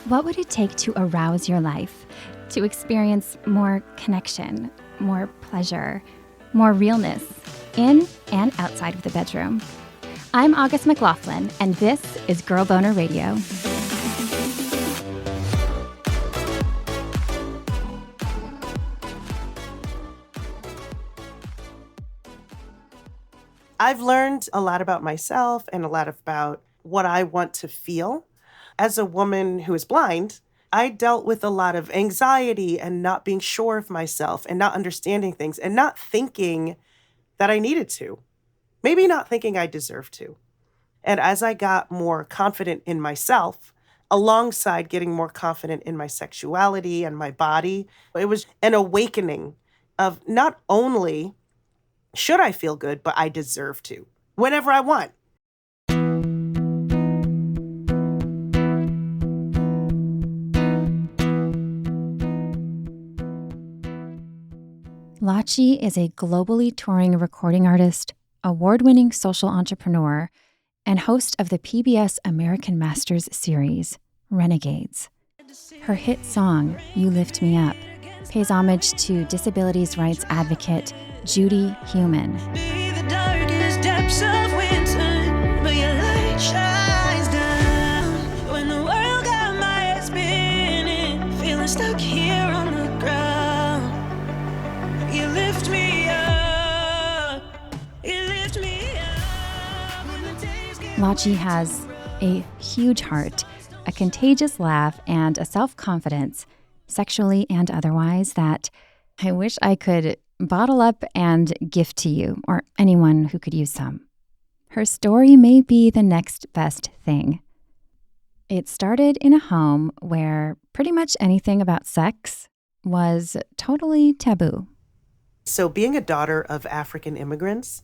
What would it take to arouse your life, to experience more connection, more pleasure, more realness, in and outside of the bedroom? I'm August McLaughlin, and this is Girl Boner Radio. I've learned a lot about myself and a lot about what I want to feel. As a woman who is blind, I dealt with a lot of anxiety and not being sure of myself and not understanding things and not thinking that I needed to. Maybe not thinking I deserved to. And as I got more confident in myself, alongside getting more confident in my sexuality and my body, it was an awakening of not only should I feel good, but I deserve to, whenever I want. Lachi is a globally touring recording artist, award-winning social entrepreneur, and host of the PBS American Masters series, Renegades. Her hit song, You Lift Me Up, pays homage to disabilities rights advocate Judy Heumann. Stuck here on the ground. You lift me up. You lift me up. Lachi has a huge heart, a contagious laugh, and a self-confidence, sexually and otherwise, that I wish I could bottle up and gift to you or anyone who could use some. Her story may be the next best thing. It started in a home where pretty much anything about sex was totally taboo. So being a daughter of African immigrants,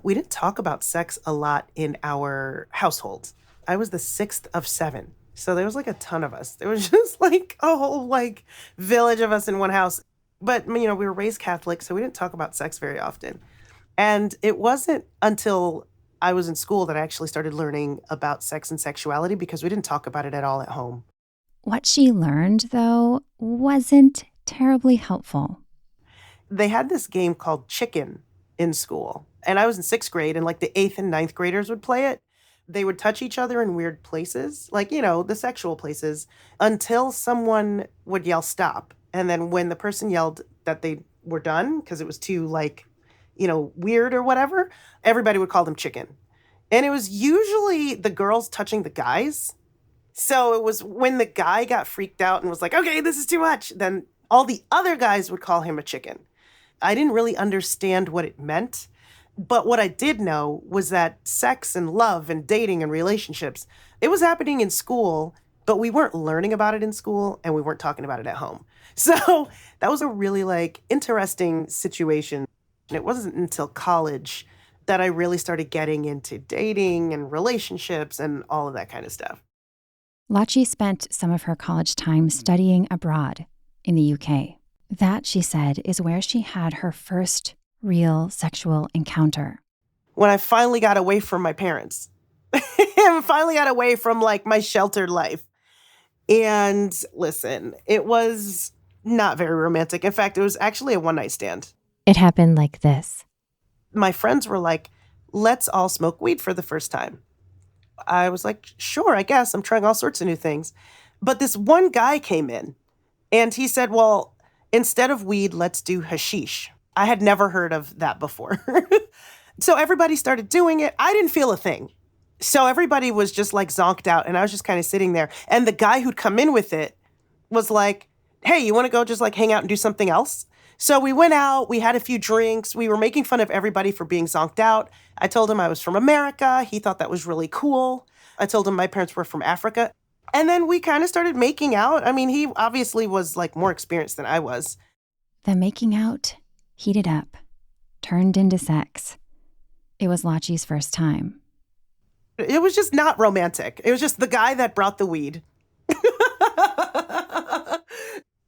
we didn't talk about sex a lot in our household. I was the sixth of seven. So there was like a ton of us. There was just like a whole like village of us in one house. But, you know, we were raised Catholic, so we didn't talk about sex very often. And it wasn't until I was in school that I actually started learning about sex and sexuality because we didn't talk about it at all at home. What she learned, though, wasn't terribly helpful. They had this game called Chicken in school. And I was in sixth grade, and like the eighth and ninth graders would play it. They would touch each other in weird places, like, you know, the sexual places, until someone would yell stop. And then when the person yelled that they were done, because it was too, like, you know, weird or whatever, everybody would call them chicken. And it was usually the girls touching the guys. So it was when the guy got freaked out and was like, okay, this is too much, then all the other guys would call him a chicken. I didn't really understand what it meant. But what I did know was that sex and love and dating and relationships, it was happening in school, but we weren't learning about it in school and we weren't talking about it at home. So that was a really like interesting situation. And it wasn't until college that I really started getting into dating and relationships and all of that kind of stuff. Lachi spent some of her college time studying abroad in the UK. That, she said, is where she had her first real sexual encounter. When I finally got away from my parents, and finally got away from like my sheltered life. And listen, it was not very romantic. In fact, it was actually a one-night stand. It happened like this. My friends were like, let's all smoke weed for the first time. I was like, sure, I guess. I'm trying all sorts of new things. But this one guy came in and he said, well, instead of weed, let's do hashish. I had never heard of that before. So everybody started doing it. I didn't feel a thing. So everybody was just like zonked out and I was just kind of sitting there. And the guy who'd come in with it was like, hey, you want to go just like hang out and do something else? So we went out, we had a few drinks, we were making fun of everybody for being zonked out. I told him I was from America. He thought that was really cool. I told him my parents were from Africa. And then we kind of started making out. I mean, he obviously was like more experienced than I was. The making out heated up, turned into sex. It was Lachi's first time. It was just not romantic. It was just the guy that brought the weed.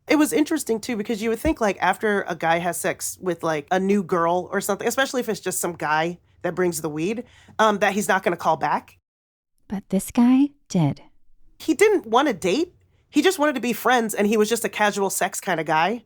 It was interesting, too, because you would think, like, after a guy has sex with, like, a new girl or something, especially if it's just some guy that brings the weed, that he's not going to call back. But this guy did. He didn't want to date. He just wanted to be friends, and he was just a casual sex kind of guy.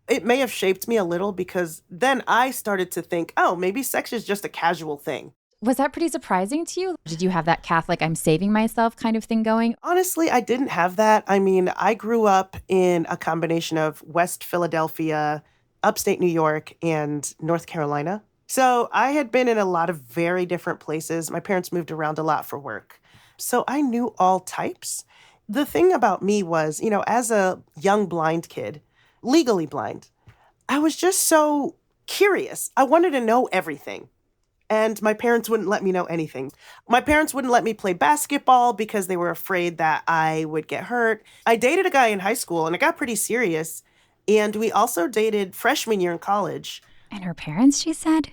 It may have shaped me a little because then I started to think, oh, maybe sex is just a casual thing. Was that pretty surprising to you? Did you have that Catholic, I'm saving myself kind of thing going? Honestly, I didn't have that. I mean, I grew up in a combination of West Philadelphia, upstate New York, and North Carolina. So I had been in a lot of very different places. My parents moved around a lot for work. So I knew all types. The thing about me was, as a young blind kid, legally blind, I was just so curious. I wanted to know everything. And my parents wouldn't let me know anything. My parents wouldn't let me play basketball because they were afraid that I would get hurt. I dated a guy in high school and it got pretty serious. And we also dated freshman year in college. And her parents, she said,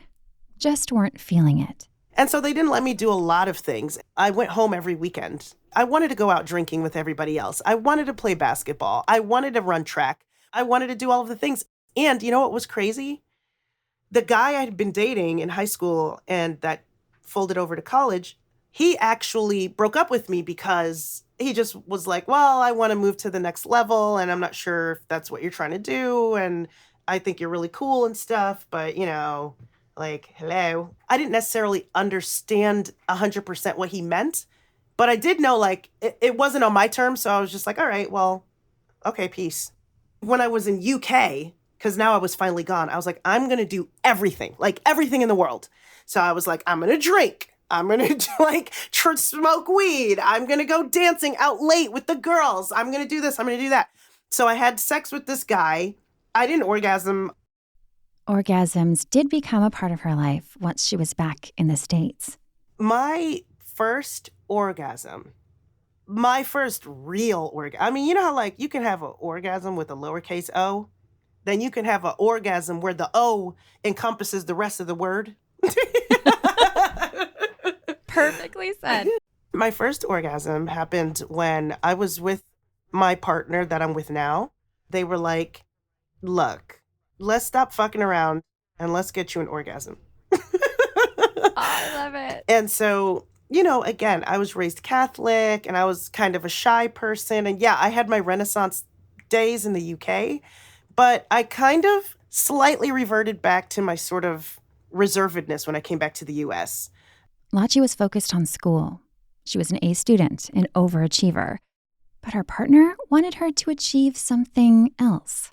just weren't feeling it. And so they didn't let me do a lot of things. I went home every weekend. I wanted to go out drinking with everybody else. I wanted to play basketball. I wanted to run track. I wanted to do all of the things. And you know what was crazy? The guy I had been dating in high school and that folded over to college, he actually broke up with me because he just was like, well, I want to move to the next level and I'm not sure if that's what you're trying to do. And I think you're really cool and stuff, but hello. I didn't necessarily understand 100% what he meant, but I did know it wasn't on my terms. So I was just like, all right, well, okay, peace. When I was in UK, because now I was finally gone, I was like, I'm going to do everything, everything in the world. So I was like, I'm going to drink. I'm going to smoke weed. I'm going to go dancing out late with the girls. I'm going to do this. I'm going to do that. So I had sex with this guy. I didn't orgasm. Orgasms did become a part of her life once she was back in the States. My first orgasm, my first real orgasm. I mean, you know how you can have an orgasm with a lowercase o? Then you can have an orgasm where the O encompasses the rest of the word. Perfectly said. My first orgasm happened when I was with my partner that I'm with now. They were like, look, let's stop fucking around and let's get you an orgasm. Oh, I love it. And so, again, I was raised Catholic and I was kind of a shy person. And yeah, I had my Renaissance days in the UK. But I kind of slightly reverted back to my sort of reservedness when I came back to the U.S. Lachi was focused on school. She was an A student, an overachiever. But her partner wanted her to achieve something else.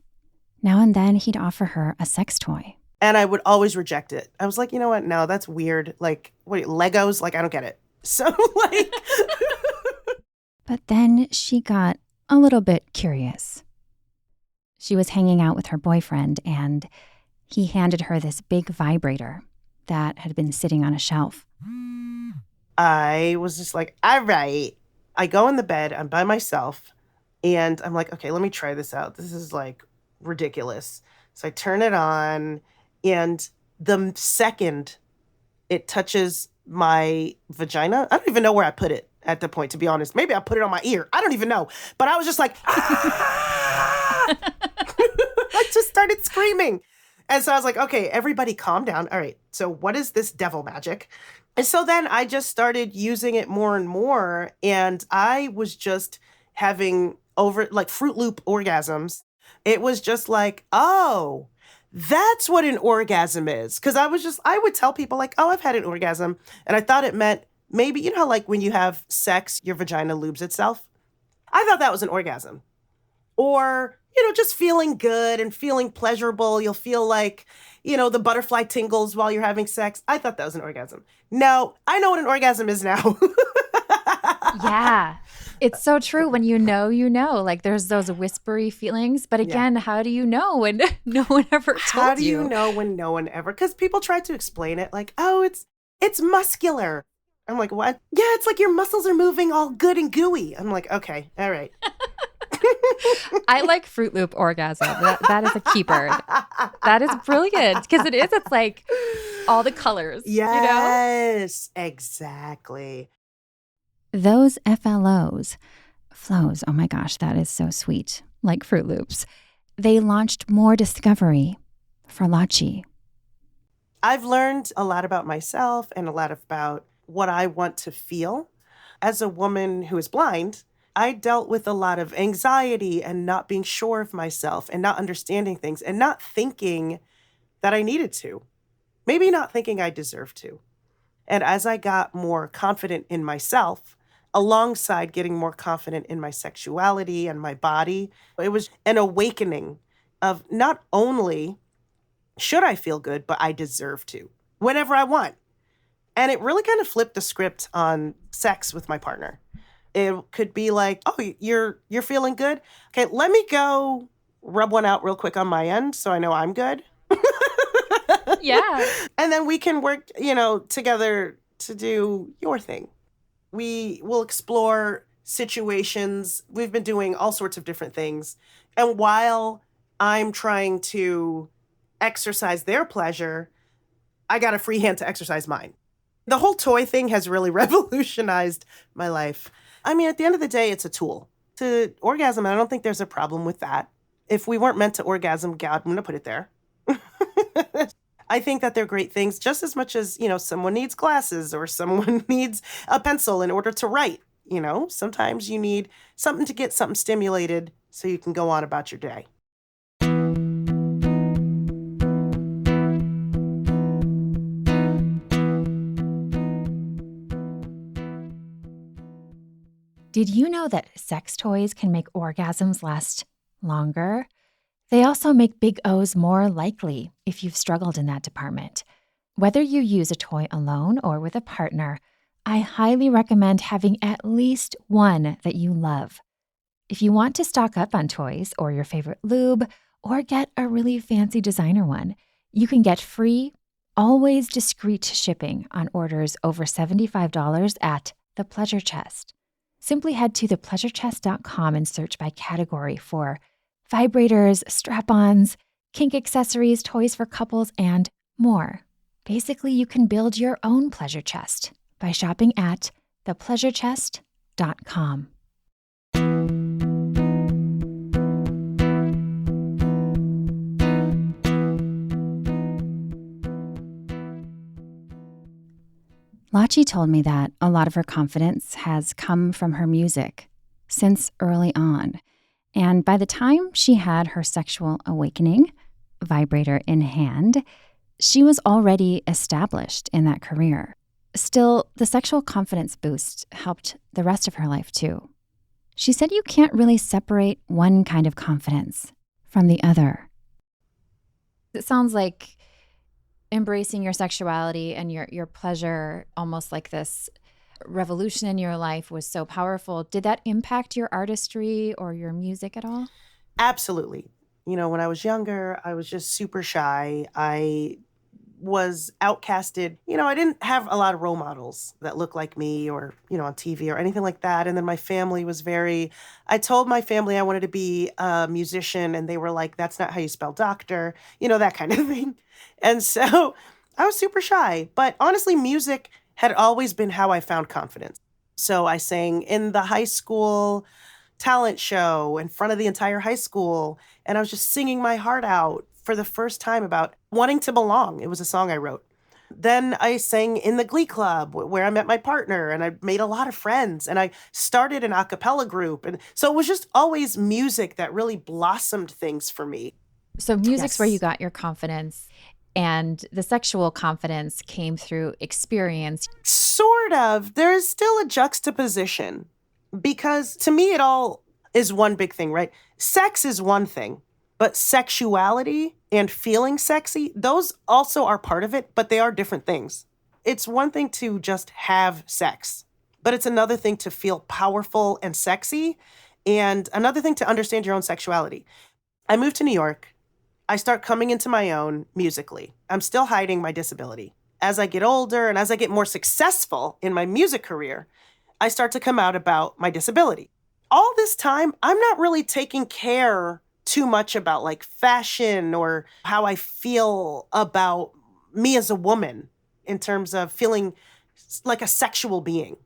Now and then, he'd offer her a sex toy. And I would always reject it. I was like, you know what? No, that's weird. What, Legos? I don't get it. So, But then she got a little bit curious. She was hanging out with her boyfriend, and he handed her this big vibrator that had been sitting on a shelf. I was just like, all right. I go in the bed, I'm by myself, and I'm like, okay, let me try this out. This is ridiculous. So I turn it on, and the second it touches my vagina, I don't even know where I put it at the point, to be honest. Maybe I put it on my ear. I don't even know. But I was just like, ah! I just started screaming. And so I was like, okay, everybody calm down. All right, so what is this devil magic? And so then I just started using it more and more. And I was just having Fruit Loop orgasms. It was just like, oh, that's what an orgasm is. Because I would tell people oh, I've had an orgasm. And I thought it meant maybe, how when you have sex, your vagina lubes itself. I thought that was an orgasm. Or, just feeling good and feeling pleasurable. You'll feel the butterfly tingles while you're having sex. I thought that was an orgasm. No, I know what an orgasm is now. Yeah. It's so true. When you know, there's those whispery feelings. But again, How do you know when no one ever told you? How do you know when no one ever? Because people try to explain it oh, it's muscular. I'm like, what? Yeah, it's your muscles are moving all good and gooey. I'm like, okay, all right. I like Fruit Loop orgasm. That is a keeper. That is brilliant because it is. It's all the colors. Yes, exactly. Those FLOs, flows, oh my gosh, that is so sweet, like Fruit Loops. They launched more discovery for Lachi. I've learned a lot about myself and a lot about what I want to feel. As a woman who is blind, I dealt with a lot of anxiety and not being sure of myself and not understanding things and not thinking that I needed to, maybe not thinking I deserved to. And as I got more confident in myself, alongside getting more confident in my sexuality and my body, it was an awakening of not only should I feel good, but I deserve to whenever I want. And it really kind of flipped the script on sex with my partner. It could be like, oh, you're feeling good? Okay, let me go rub one out real quick on my end so I know I'm good. Yeah. And then we can work, together to do your thing. We will explore situations. We've been doing all sorts of different things. And while I'm trying to exercise their pleasure, I got a free hand to exercise mine. The whole toy thing has really revolutionized my life. I mean, at the end of the day, it's a tool to orgasm. And I don't think there's a problem with that. If we weren't meant to orgasm, God, I'm going to put it there. I think that they're great things just as much as, someone needs glasses or someone needs a pencil in order to write. Sometimes you need something to get something stimulated so you can go on about your day. Did you know that sex toys can make orgasms last longer? They also make big O's more likely if you've struggled in that department. Whether you use a toy alone or with a partner, I highly recommend having at least one that you love. If you want to stock up on toys or your favorite lube, or get a really fancy designer one, you can get free, always discreet shipping on orders over $75 at The Pleasure Chest. Simply head to thepleasurechest.com and search by category for vibrators, strap-ons, kink accessories, toys for couples, and more. Basically, you can build your own pleasure chest by shopping at thepleasurechest.com. Lachi told me that a lot of her confidence has come from her music since early on. And by the time she had her sexual awakening, vibrator in hand, she was already established in that career. Still, the sexual confidence boost helped the rest of her life too. She said you can't really separate one kind of confidence from the other. It sounds like embracing your sexuality and your pleasure, almost like this revolution in your life, was so powerful. Did that impact your artistry or your music at all? Absolutely. When I was younger, I was just super shy. I was outcasted. I didn't have a lot of role models that looked like me or, on TV or anything like that. And then my family was I told my family I wanted to be a musician and they were like, that's not how you spell doctor, that kind of thing. And so I was super shy. But honestly, music had always been how I found confidence. So I sang in the high school talent show in front of the entire high school. And I was just singing my heart out for the first time about wanting to belong. It was a song I wrote. Then I sang in the Glee Club where I met my partner and I made a lot of friends and I started an a cappella group. And so it was just always music that really blossomed things for me. So music's Yes. where you got your confidence, and the sexual confidence came through experience. Sort of. There is still a juxtaposition because to me, it all is one big thing, right? Sex is one thing, but sexuality and feeling sexy, those also are part of it, but they are different things. It's one thing to just have sex, but it's another thing to feel powerful and sexy, and another thing to understand your own sexuality. I moved to New York. I start coming into my own musically. I'm still hiding my disability. As I get older and as I get more successful in my music career, I start to come out about my disability. All this time, I'm not really taking care too much about like fashion or how I feel about me as a woman in terms of feeling like a sexual being.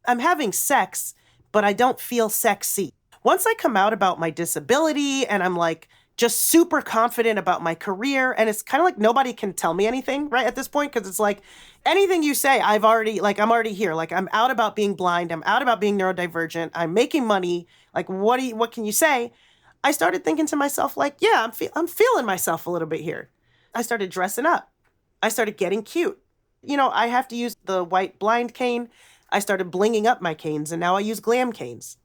I'm having sex, but I don't feel sexy. Once I come out about my disability and I'm like just super confident about my career. And it's kind of like nobody can tell me anything, right, at this point, because it's like anything you say, I'm already here. Like, I'm out about being blind. I'm out about being neurodivergent. I'm making money. Like, what can you say? I started thinking to myself, like, yeah, I'm feeling myself a little bit here. I started dressing up. I started getting cute. I have to use the white blind cane. I started blinging up my canes, and now I use glam canes.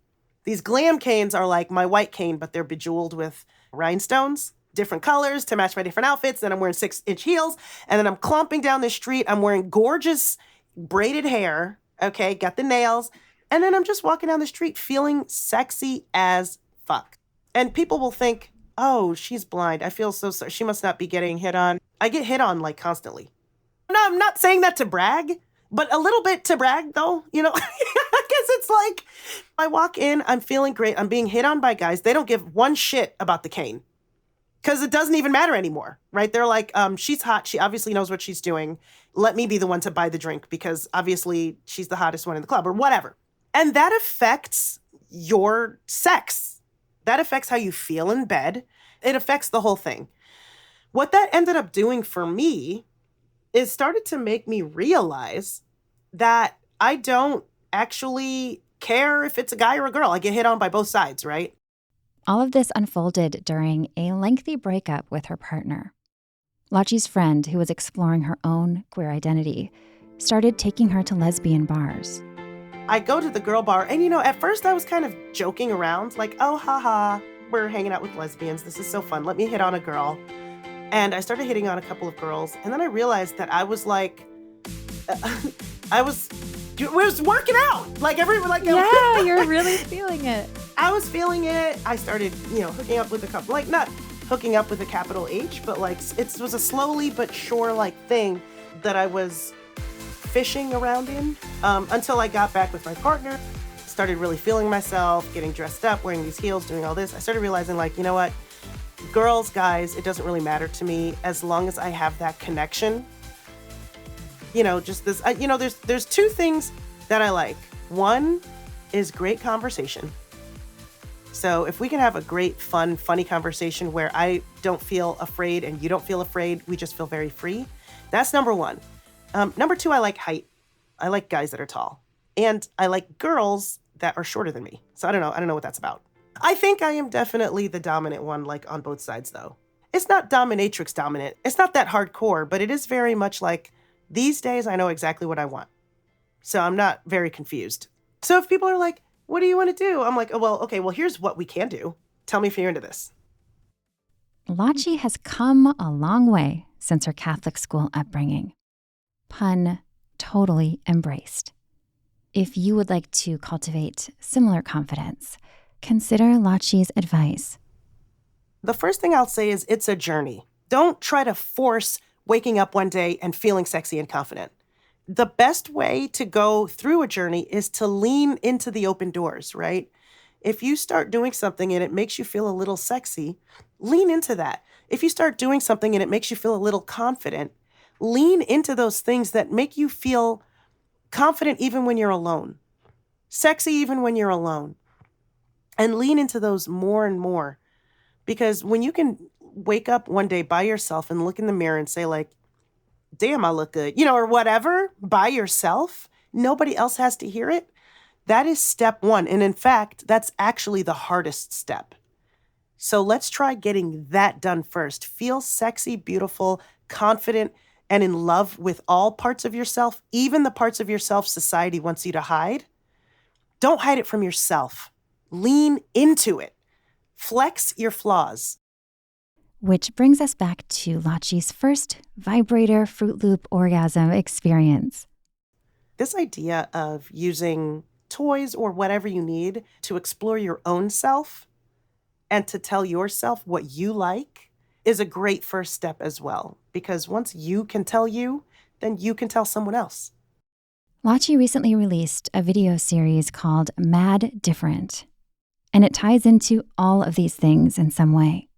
These glam canes are like my white cane, but they're bejeweled with rhinestones, different colors to match my different outfits. Then I'm wearing 6-inch heels, and then I'm clumping down the street. I'm wearing gorgeous braided hair, okay, got the nails, and then I'm just walking down the street feeling sexy as fuck. And people will think, oh, she's blind. I feel so sorry. She must not be getting hit on. I get hit on like constantly. No, I'm not saying that to brag, but a little bit to brag though, Because it's like I walk in, I'm feeling great. I'm being hit on by guys. They don't give one shit about the cane because it doesn't even matter anymore, right? They're like, she's hot. She obviously knows what she's doing. Let me be the one to buy the drink because obviously she's the hottest one in the club or whatever. And that affects your sex. That affects how you feel in bed. It affects the whole thing. What that ended up doing for me is started to make me realize that I don't actually care if it's a guy or a girl. I get hit on by both sides, right? All of this unfolded during a lengthy breakup with her partner. Lachi's friend, who was exploring her own queer identity, started taking her to lesbian bars. I go to the girl bar, and at first I was kind of joking around, like, oh, haha, we're hanging out with lesbians. This is so fun. Let me hit on a girl. And I started hitting on a couple of girls, and then I realized that I was like, I was working out. Yeah, you're really feeling it. I was feeling it. I started, hooking up with a couple, like not hooking up with a capital H, but like it was a slowly but sure like thing that I was fishing around in until I got back with my partner, started really feeling myself, getting dressed up, wearing these heels, doing all this. I started realizing like, you know what? Girls, guys, it doesn't really matter to me as long as I have that connection. Just this, there's two things that I like. One is great conversation. So if we can have a great, fun, funny conversation where I don't feel afraid and you don't feel afraid, we just feel very free. That's number one. Number two, I like height. I like guys that are tall. And I like girls that are shorter than me. So I don't know what that's about. I think I am definitely the dominant one, like on both sides though. It's not dominatrix dominant. It's not that hardcore, but it is very much like these days I know exactly what I want. So I'm not very confused. So if people are like, what do you want to do? I'm like, oh, well, okay, well, here's what we can do. Tell me if you're into this. Lachi has come a long way since her Catholic school upbringing. Pun totally embraced. If you would like to cultivate similar confidence, consider Lachi's advice. The first thing I'll say is it's a journey. Don't try to force waking up one day and feeling sexy and confident. The best way to go through a journey is to lean into the open doors, right? If you start doing something and it makes you feel a little sexy, lean into that. If you start doing something and it makes you feel a little confident, lean into those things that make you feel confident even when you're alone, sexy even when you're alone. And lean into those more and more. Because when you can wake up one day by yourself and look in the mirror and say like, damn, I look good, or whatever, by yourself, nobody else has to hear it. That is step one. And in fact, that's actually the hardest step. So let's try getting that done first. Feel sexy, beautiful, confident, and in love with all parts of yourself, even the parts of yourself society wants you to hide. Don't hide it from yourself. Lean into it. Flex your flaws. Which brings us back to Lachi's first vibrator Fruit Loop orgasm experience. This idea of using toys or whatever you need to explore your own self and to tell yourself what you like is a great first step as well. Because once you can tell you, then you can tell someone else. Lachi recently released a video series called Mad Different, and it ties into all of these things in some way.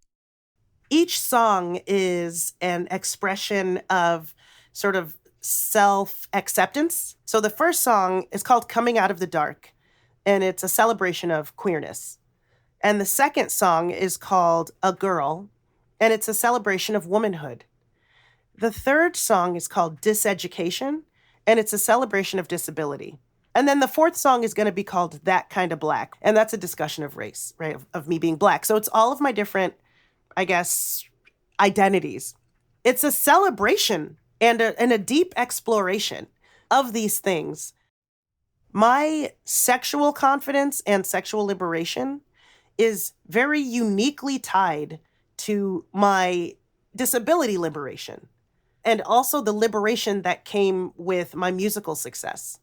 Each song is an expression of sort of self-acceptance. So the first song is called Coming Out of the Dark, and it's a celebration of queerness. And the second song is called A Girl, and it's a celebration of womanhood. The third song is called Diseducation, and it's a celebration of disability. And then the fourth song is going to be called That Kind of Black, and that's a discussion of race, right, of me being Black. So it's all of my different, I guess, identities. It's a celebration and a deep exploration of these things. My sexual confidence and sexual liberation is very uniquely tied to my disability liberation and also the liberation that came with my musical success.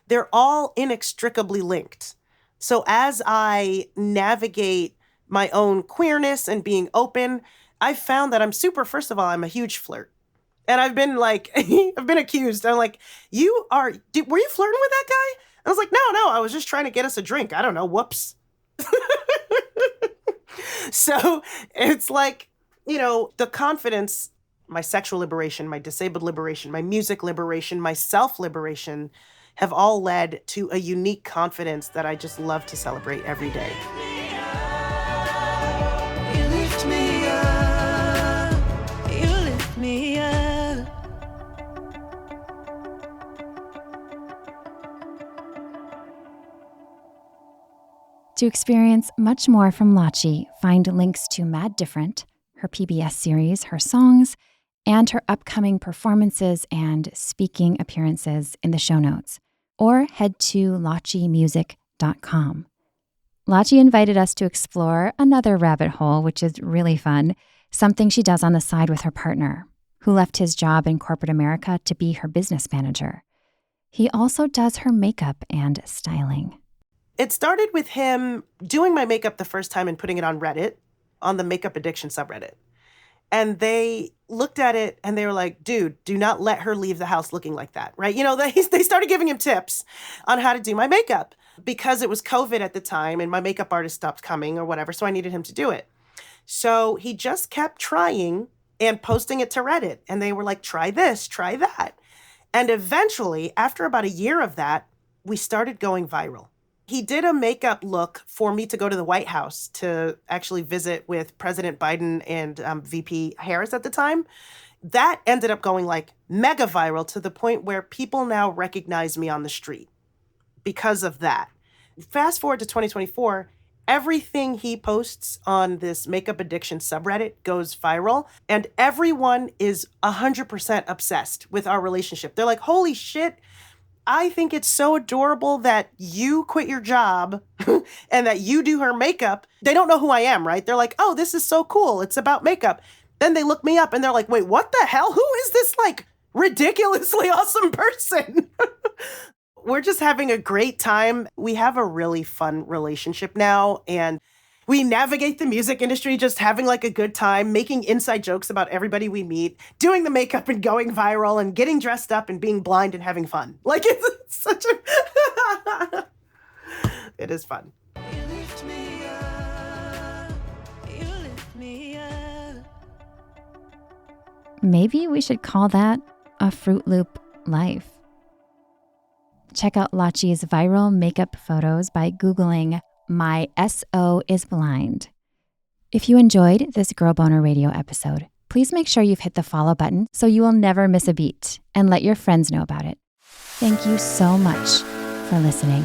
They're all inextricably linked. So as I navigate my own queerness and being open, I've found that first of all, I'm a huge flirt. And I've been I've been accused. I'm like, were you flirting with that guy? I was like, no, I was just trying to get us a drink. I don't know, whoops. So it's like, the confidence, my sexual liberation, my disabled liberation, my music liberation, my self-liberation have all led to a unique confidence that I just love to celebrate every day. You lift me up. You lift me up. To experience much more from Lachi, find links to Mad Different, her PBS series, her songs, and her upcoming performances and speaking appearances in the show notes, or head to lachimusic.com. Lachi invited us to explore another rabbit hole, which is really fun, something she does on the side with her partner, who left his job in corporate America to be her business manager. He also does her makeup and styling. It started with him doing my makeup the first time and putting it on Reddit, on the makeup addiction subreddit. And they looked at it and they were like, dude, do not let her leave the house looking like that, right? They started giving him tips on how to do my makeup because it was COVID at the time and my makeup artist stopped coming or whatever, so I needed him to do it. So he just kept trying and posting it to Reddit. And they were like, try this, try that. And eventually, after about a year of that, we started going viral. He did a makeup look for me to go to the White House to actually visit with President Biden and VP Harris at the time. That ended up going like mega viral to the point where people now recognize me on the street because of that. Fast forward to 2024, everything he posts on this makeup addiction subreddit goes viral, and everyone is 100% obsessed with our relationship. They're like, holy shit, I think it's so adorable that you quit your job and that you do her makeup. They don't know who I am, right? They're like, oh, this is so cool. It's about makeup. Then they look me up and they're like, wait, what the hell? Who is this ridiculously awesome person? We're just having a great time. We have a really fun relationship now, and we navigate the music industry just having a good time, making inside jokes about everybody we meet, doing the makeup and going viral and getting dressed up and being blind and having fun. It's such a... It is fun. You lift me up. You lift me up. Maybe we should call that a Fruit Loop life. Check out Lachi's viral makeup photos by Googling "My SO is blind." If you enjoyed this Girl Boner Radio episode, please make sure you've hit the follow button so you will never miss a beat, and let your friends know about it. Thank you so much for listening.